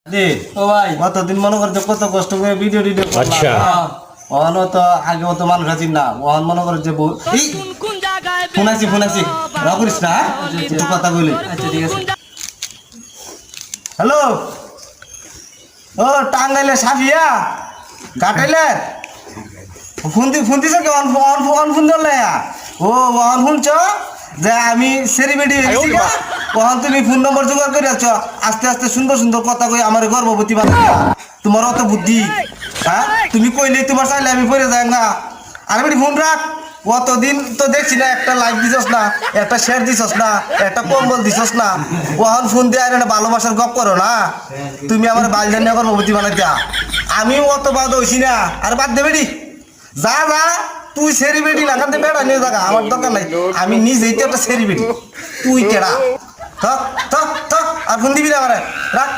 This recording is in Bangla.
দে ও ভাই কতদিন মনে করছে কত কষ্ট করে ভিডিও আচ্ছা ওহানো তো আগে অত মানুষ আছি না ওহান মনে করে যে ফোন আছি রাখুরিস না একটু কথা বলি আচ্ছা ঠিক আছে হ্যালো ও টাঙ্গাইলে সাফিয়া কাটাইলে ফোন দিছ কি অন ফোন ধরলে ও অন শুনছ যে আমি সেলিব্রিটি হয়েছি ওখান তুমি ফোন নম্বর জোগাড় করে আছো আস্তে আস্তে সুন্দর সুন্দর কথা কই আমার গর্ভবতী বানাইয়া তোমার অত বুদ্ধি হ্যাঁ তুমি কইলে তোমার চাইলে আমি পড়ে যাই না আর বেটি ফোন রাখ অতদিন তো দেখছি না একটা লাইক দিছস না একটা শেয়ার দিছস না একটা কম্বল দিছস না ওখান ফোন দিয়ে আর ভালোবাসার গপ করো না তুমি আমার বালজানিয়া গর্ভবতী বানাই দিয়া আমিও অত বাদ হইছি না আর বাদ দে বেটি যা যা তুই সেলিব্রিটি লাগাতে বেড়া নিয়ে থাকা আমার দরকার নাই আমি নিজেই তো একটা সেলিব্রিটি তুই কেডা থাক থাক থাক আর ফোন দিবি না আমার রাখ